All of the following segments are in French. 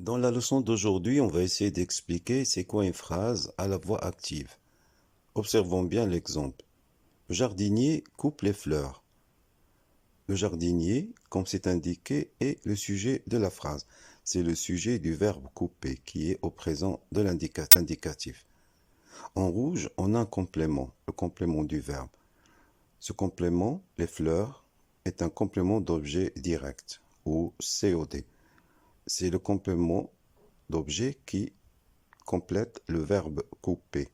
Dans la leçon d'aujourd'hui, on va essayer d'expliquer c'est quoi une phrase à la voix active. Observons bien l'exemple. Le jardinier coupe les fleurs. Le jardinier, comme c'est indiqué, est le sujet de la phrase. C'est le sujet du verbe couper qui est au présent de l'indicatif. En rouge, on a un complément, le complément du verbe. Ce complément, les fleurs, est un complément d'objet direct ou COD. C'est le complément d'objet qui complète le verbe couper.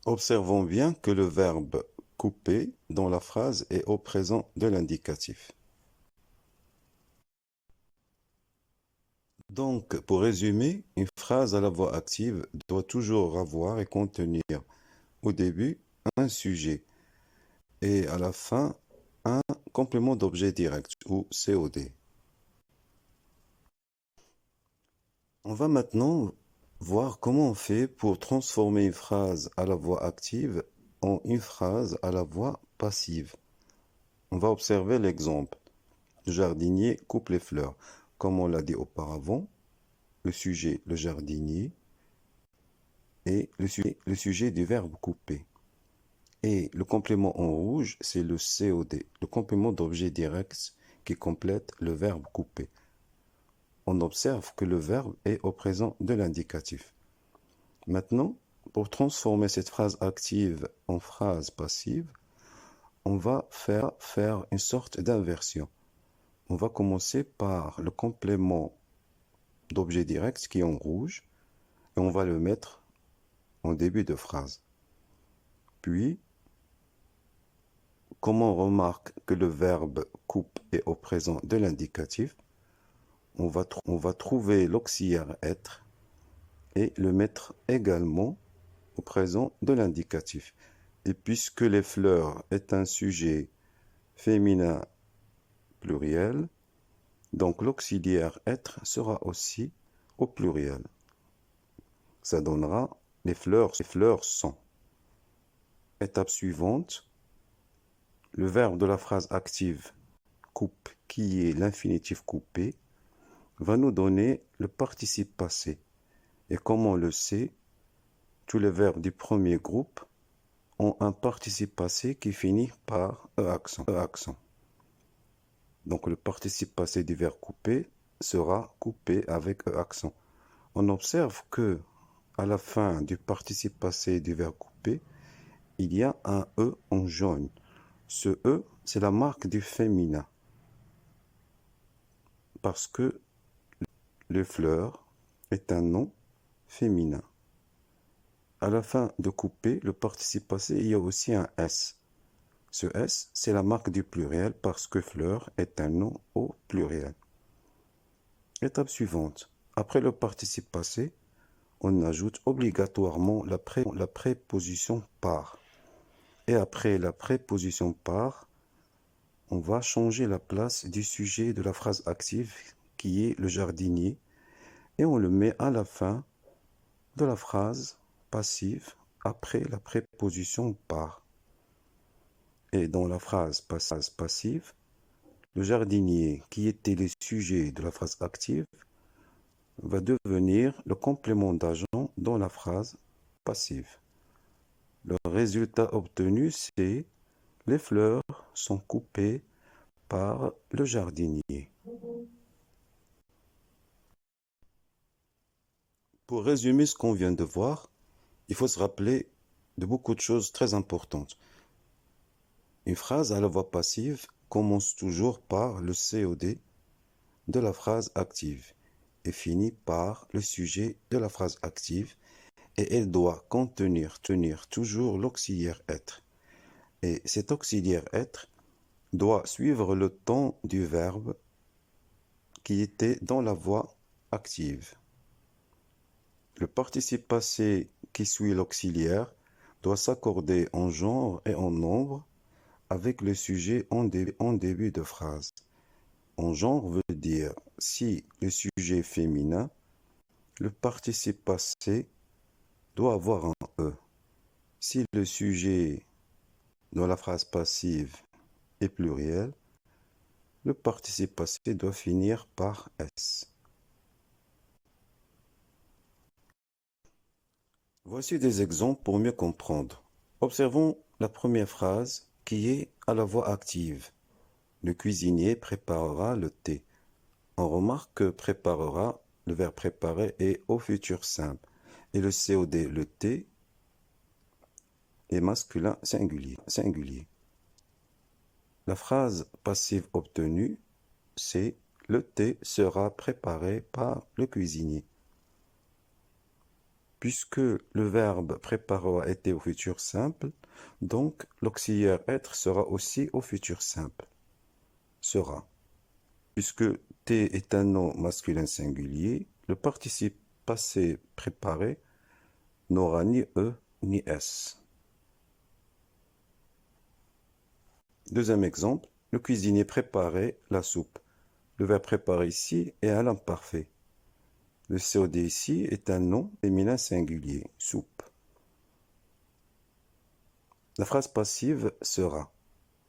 Observons bien que le verbe couper dans la phrase est au présent de l'indicatif. Donc, pour résumer, une phrase à la voix active doit toujours avoir et contenir au début un sujet et à la fin un complément d'objet direct ou COD. On va maintenant voir comment on fait pour transformer une phrase à la voix active en une phrase à la voix passive. On va observer l'exemple. Le jardinier coupe les fleurs. Comme on l'a dit auparavant, le sujet, le jardinier, et le sujet du verbe couper. Et le complément en rouge, c'est le COD, le complément d'objet direct qui complète le verbe couper. On observe que le verbe est au présent de l'indicatif. Maintenant, pour transformer cette phrase active en phrase passive, on va faire une sorte d'inversion. On va commencer par le complément d'objet direct qui est en rouge et on va le mettre en début de phrase. Puis, comme on remarque que le verbe coupe est au présent de l'indicatif, on va trouver l'auxiliaire être et le mettre également au présent de l'indicatif. Et puisque les fleurs est un sujet féminin pluriel, donc l'auxiliaire être sera aussi au pluriel. Ça donnera les fleurs sont. Étape suivante, le verbe de la phrase active coupe, qui est l'infinitif coupé, va nous donner le participe passé. Et comme on le sait, tous les verbes du premier groupe ont un participe passé qui finit par E accent. Donc le participe passé du verbe couper sera coupé avec E accent. On observe que à la fin du participe passé du verbe couper, il y a un E en jaune. Ce E, c'est la marque du féminin. Parce que les fleurs est un nom féminin. À la fin de couper, le participe passé, il y a aussi un S. Ce S, c'est la marque du pluriel parce que fleur est un nom au pluriel. Étape suivante. Après le participe passé, on ajoute obligatoirement la préposition par. Et après la préposition par, on va changer la place du sujet de la phrase active qui est le jardinier et on le met à la fin de la phrase passive après la préposition par. Et dans la phrase passive, le jardinier qui était le sujet de la phrase active va devenir le complément d'agent dans la phrase passive. Le résultat obtenu, c'est les fleurs sont coupées par le jardinier. Pour résumer ce qu'on vient de voir, il faut se rappeler de beaucoup de choses très importantes. Une phrase à la voix passive commence toujours par le COD de la phrase active et finit par le sujet de la phrase active et elle doit tenir toujours l'auxiliaire être. Et cet auxiliaire être doit suivre le ton du verbe qui était dans la voix active. Le participe passé qui suit l'auxiliaire doit s'accorder en genre et en nombre avec le sujet en début de phrase. En genre veut dire si le sujet est féminin, le participe passé doit avoir un E. Si le sujet dans la phrase passive est pluriel, le participe passé doit finir par S. Voici des exemples pour mieux comprendre. Observons la première phrase qui est à la voix active. Le cuisinier préparera le thé. On remarque que préparera, le verbe préparer est au futur simple et le COD, le thé, est masculin singulier. La phrase passive obtenue, c'est le thé sera préparé par le cuisinier. Puisque le verbe préparera était au futur simple, donc l'auxiliaire être sera aussi au futur simple. Sera. Puisque T est un nom masculin singulier, le participe passé préparé n'aura ni E ni S. Deuxième exemple, le cuisinier préparait la soupe. Le verbe préparer ici est à l'imparfait. Le COD ici est un nom féminin singulier, soupe. La phrase passive sera: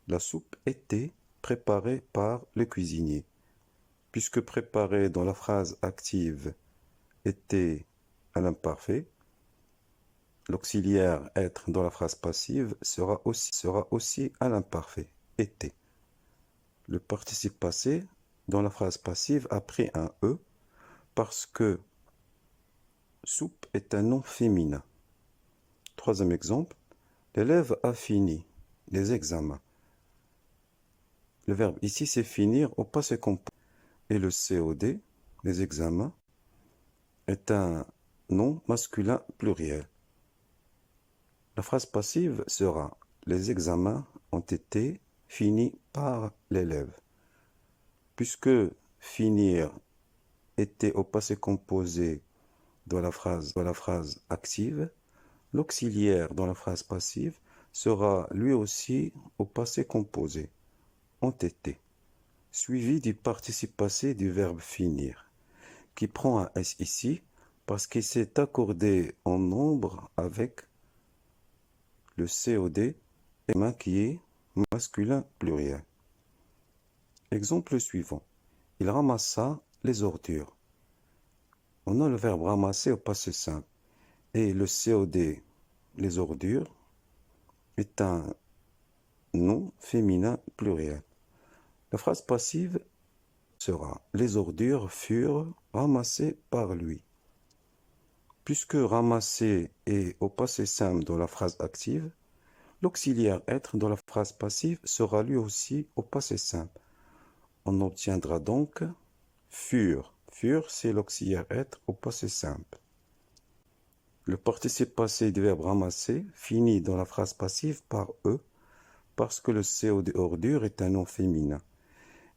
la soupe était préparée par le cuisinier. Puisque préparer dans la phrase active était à l'imparfait, l'auxiliaire être dans la phrase passive sera aussi à l'imparfait, était. Le participe passé dans la phrase passive a pris un E parce que soupe est un nom féminin. Troisième exemple, l'élève a fini les examens. Le verbe ici c'est finir au passé composé. Et le COD, les examens, est un nom masculin pluriel. La phrase passive sera: les examens ont été finis par l'élève. Puisque finir était au passé composé dans la phrase active, l'auxiliaire dans la phrase passive sera lui aussi au passé composé, ont été, suivi du participe passé du verbe finir, qui prend un S ici parce qu'il s'est accordé en nombre avec le COD qui est masculin pluriel. Exemple suivant. Il ramassa les ordures. On a le verbe ramasser au passé simple et le COD, les ordures, est un nom féminin pluriel. La phrase passive sera: les ordures furent ramassées par lui. Puisque ramasser est au passé simple dans la phrase active, l'auxiliaire être dans la phrase passive sera lui aussi au passé simple. On obtiendra donc furent. Furent, c'est l'auxiliaire être au passé simple. Le participe passé du verbe ramasser finit dans la phrase passive par E parce que le COD ordure est un nom féminin.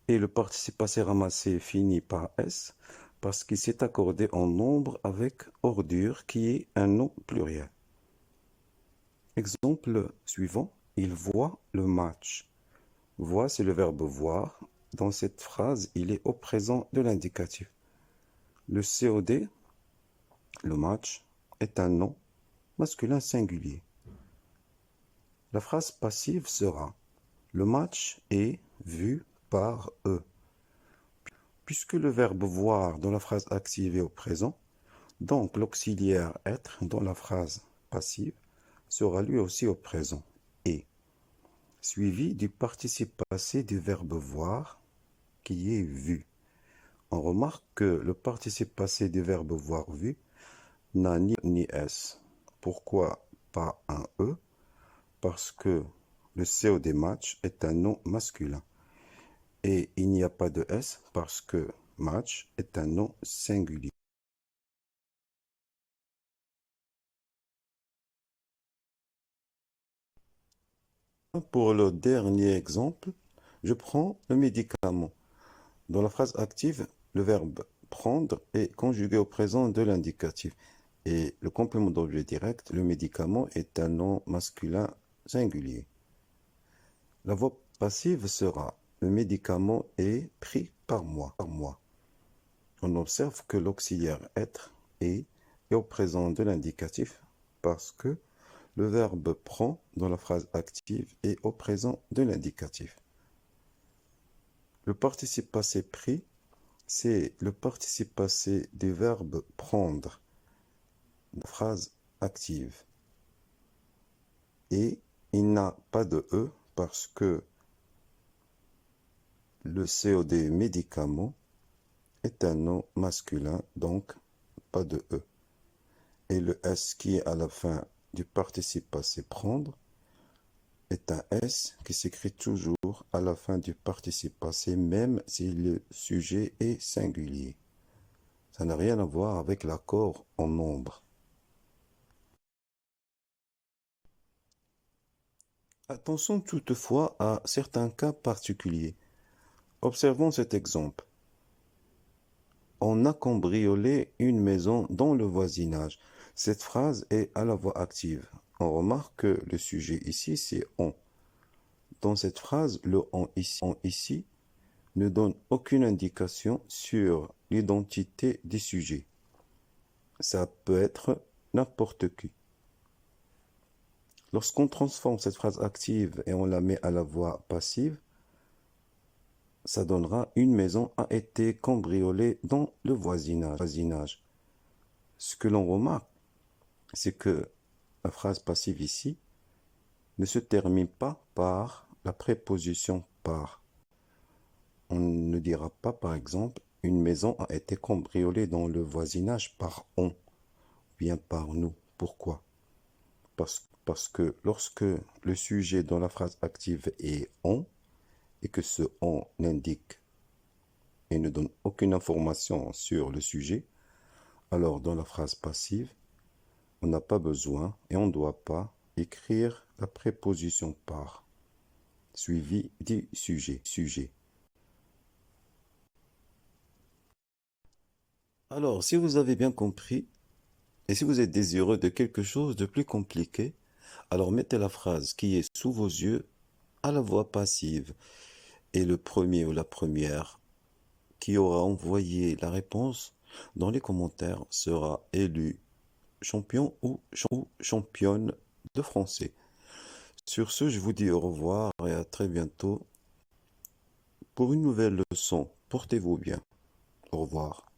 Et le participe passé ramassé finit par S parce qu'il s'est accordé en nombre avec ordure qui est un nom pluriel. Exemple suivant, il voit le match. Voit, c'est le verbe voir. Dans cette phrase, il est au présent de l'indicatif. Le COD, le match, est un nom masculin singulier. La phrase passive sera: le match est vu par eux. Puisque le verbe voir dans la phrase active est au présent, donc l'auxiliaire être dans la phrase passive sera lui aussi au présent, et, suivi du participe passé du verbe voir qui est vu. On remarque que le participe passé du verbe voir vu n'a ni S. Pourquoi pas un E? Parce que le COD match est un nom masculin. Et il n'y a pas de S parce que match est un nom singulier. Pour le dernier exemple, je prends le médicament. Dans la phrase active, le verbe prendre est conjugué au présent de l'indicatif. Et le complément d'objet direct, le médicament, est un nom masculin singulier. La voix passive sera: le médicament est pris par moi. On observe que l'auxiliaire être est au présent de l'indicatif parce que le verbe prend dans la phrase active est au présent de l'indicatif. Le participe passé pris, c'est le participe passé du verbe prendre, la phrase active. Et il n'a pas de E parce que le COD médicament est un nom masculin, donc pas de E. Et le S qui est à la fin du participe passé prendre est un S qui s'écrit toujours à la fin du participe passé, même si le sujet est singulier. Ça n'a rien à voir avec l'accord en nombre. Attention toutefois à certains cas particuliers. Observons cet exemple. On a cambriolé une maison dans le voisinage. Cette phrase est à la voix active. On remarque que le sujet ici, c'est on. Dans cette phrase, le on ici ne donne aucune indication sur l'identité du sujet. Ça peut être n'importe qui. Lorsqu'on transforme cette phrase active et on la met à la voix passive, ça donnera une maison a été cambriolée dans le voisinage. Ce que l'on remarque, c'est que la phrase passive ici ne se termine pas par la préposition par. On ne dira pas, par exemple, une maison a été cambriolée dans le voisinage par on, bien par nous. Pourquoi? Parce que lorsque le sujet dans la phrase active est on, et que ce on indique et ne donne aucune information sur le sujet, alors dans la phrase passive, on n'a pas besoin et on ne doit pas écrire la préposition par, suivie du sujet. Alors, si vous avez bien compris, et si vous êtes désireux de quelque chose de plus compliqué, alors mettez la phrase qui est sous vos yeux à la voix passive. Et le premier ou la première qui aura envoyé la réponse dans les commentaires sera élu champion ou championne de français. Sur ce, je vous dis au revoir et à très bientôt pour une nouvelle leçon. Portez-vous bien. Au revoir.